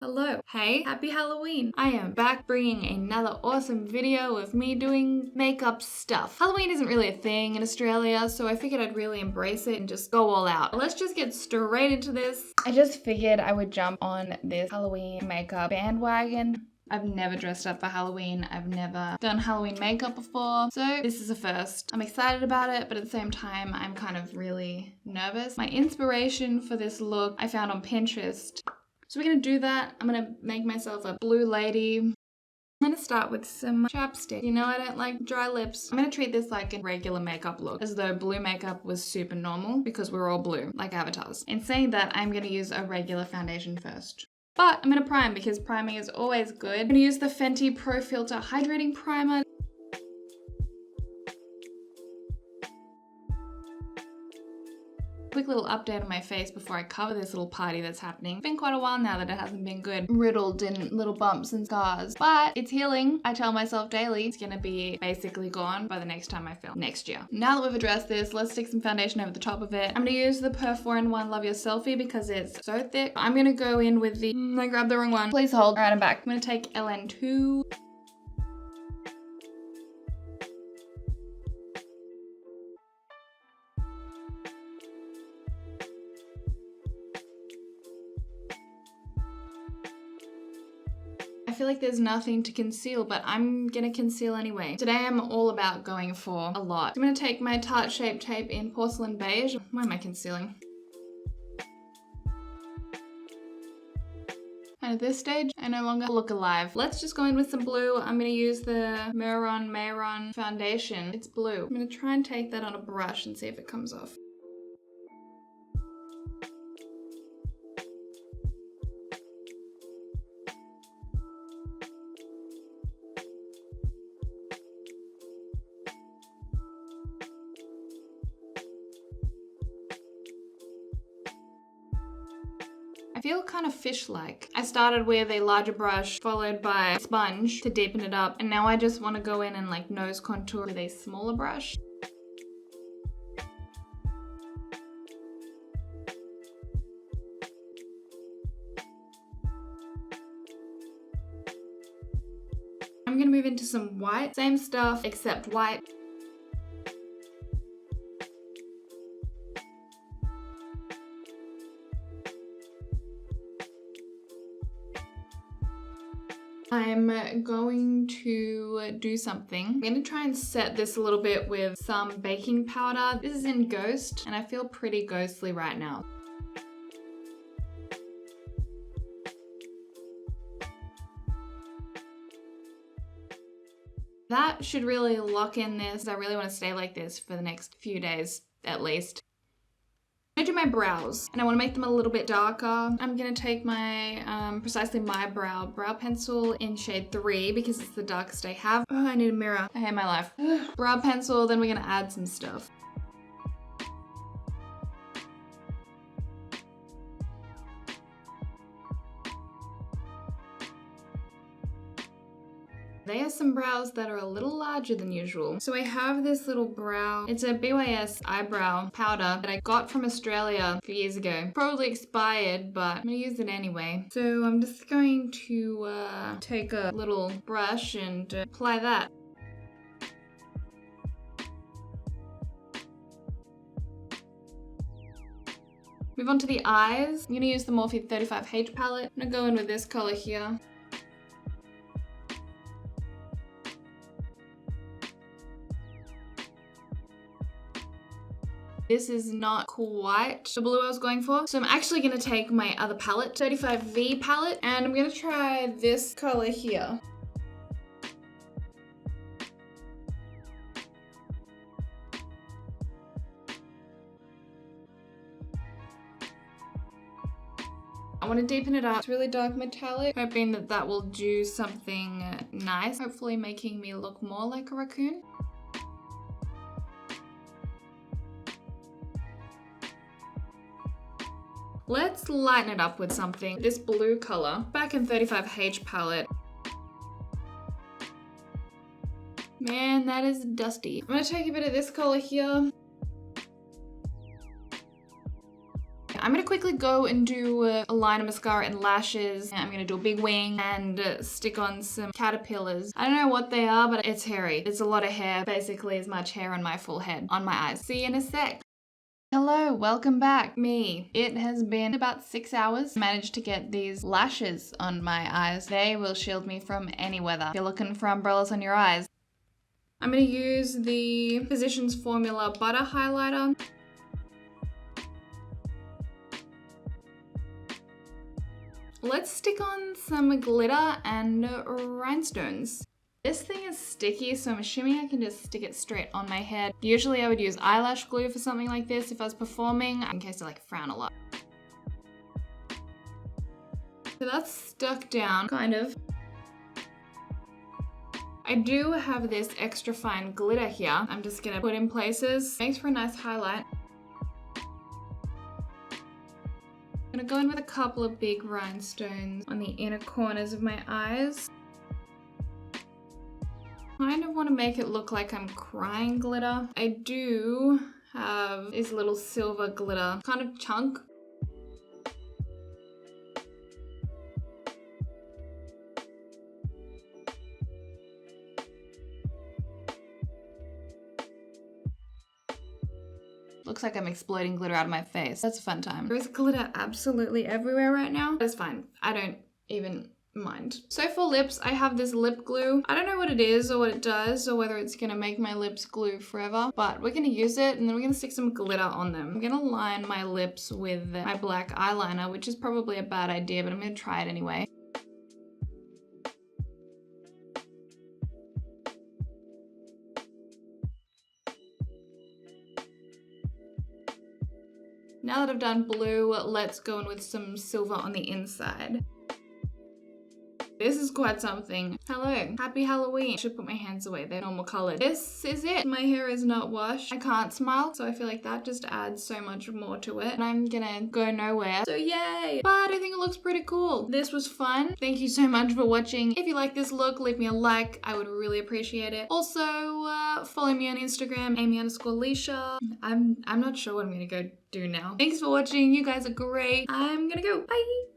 Hello. Hey, happy Halloween. I am back bringing another awesome video of me doing makeup stuff. Halloween isn't really a thing in Australia, so I figured I'd really embrace it and just go all out. Let's just get straight into this. I just figured I would jump on this Halloween makeup bandwagon. I've never dressed up for Halloween. I've never done Halloween makeup before, so this is a first. I'm excited about it, but at the same time, I'm kind of really nervous. My inspiration for this look I found on Pinterest. So we're gonna do that. I'm gonna make myself a blue lady. I'm gonna start with some chapstick. You know I don't like dry lips. I'm gonna treat this like a regular makeup look, as though blue makeup was super normal because we're all blue, like avatars. In saying that, I'm gonna use a regular foundation first. But I'm gonna prime because priming is always good. I'm gonna use the FENTY Pro Filt'r Hydrating Primer. Quick little update on my face before I cover this little party that's happening. It's been quite a while now that it hasn't been good. Riddled in little bumps and scars. But it's healing. I tell myself daily it's gonna be basically gone by the next time I film. Next year. Now that we've addressed this, let's stick some foundation over the top of it. I'm gonna use the Per 4-in-1 Love Your Selfie because it's so thick. I'm gonna go in with the... I grabbed the wrong one. Please hold. Alright, I'm back. I'm gonna take LN2. I feel like there's nothing to conceal, but I'm gonna conceal anyway. Today I'm all about going for a lot. I'm gonna take my Tarte Shape Tape in Porcelain Beige. Why am I concealing? And at this stage, I no longer look alive. Let's just go in with some blue. I'm gonna use the Mehron foundation. It's blue. I'm gonna try and take that on a brush and see if it comes off. I feel kind of fish-like. I started with a larger brush followed by a sponge to deepen it up, and now I just want to go in and like nose contour with a smaller brush. I'm gonna move into some white. Same stuff except white. I'm going to do something. I'm going to try and set this a little bit with some baking powder. This is in Ghost, and I feel pretty ghostly right now. That should really lock in this. I really want to stay like this for the next few days, at least. I'm gonna do my brows, and I want to make them a little bit darker. I'm gonna take my precisely my brow pencil in shade 3 because it's the darkest I have. Oh, I need a mirror. I hate my life. Brow pencil, then we're gonna add some stuff. They are some brows that are a little larger than usual. So I have this little brow. It's a BYS eyebrow powder that I got from Australia a few years ago. Probably expired, but I'm gonna use it anyway. So I'm just going to take a little brush and apply that. Move on to the eyes. I'm gonna use the Morphe 35H palette. I'm gonna go in with this color here. This is not quite the blue I was going for. So I'm actually gonna take my other palette, 35V palette, and I'm gonna try this color here. I want to deepen it up. It's really dark metallic, hoping that that will do something nice, hopefully making me look more like a raccoon. Let's lighten it up with something. This blue color, back in 35H palette. Man, that is dusty. I'm gonna take a bit of this color here. I'm gonna quickly go and do a line of mascara and lashes. I'm gonna do a big wing and stick on some caterpillars. I don't know what they are, but it's hairy. It's a lot of hair, basically as much hair on my full head, on my eyes. See you in a sec. Hello, welcome back. Me. It has been about 6 hours. Managed to get these lashes on my eyes. They will shield me from any weather. If you're looking for umbrellas on your eyes. I'm going to use the Physicians Formula Butter Highlighter. Let's stick on some glitter and rhinestones. This thing is sticky, so I'm assuming I can just stick it straight on my head. Usually I would use eyelash glue for something like this if I was performing, in case I like frown a lot. So that's stuck down, kind of. I do have this extra fine glitter here. I'm just gonna put in places. Makes for a nice highlight. I'm gonna go in with a couple of big rhinestones on the inner corners of my eyes. Kind of want to make it look like I'm crying glitter. I do have this little silver glitter kind of chunk. Looks like I'm exploding glitter out of my face. That's a fun time. There is glitter absolutely everywhere right now. That's fine. I don't even mind. So for lips, I have this lip glue. I don't know what it is or what it does or whether it's gonna make my lips glue forever, but we're gonna use it and then we're gonna stick some glitter on them. I'm gonna line my lips with my black eyeliner, which is probably a bad idea, but I'm gonna try it anyway. Now that I've done blue, let's go in with some silver on the inside. This is quite something. Hello, happy Halloween. I should put my hands away, they're normal colored. This is it. My hair is not washed. I can't smile, so I feel like that just adds so much more to it. And I'm gonna go nowhere, so yay! But I think it looks pretty cool. This was fun. Thank you so much for watching. If you like this look, leave me a like. I would really appreciate it. Also, follow me on Instagram, Amy_Leesha. I'm not sure what I'm gonna go do now. Thanks for watching. You guys are great. I'm gonna go. Bye!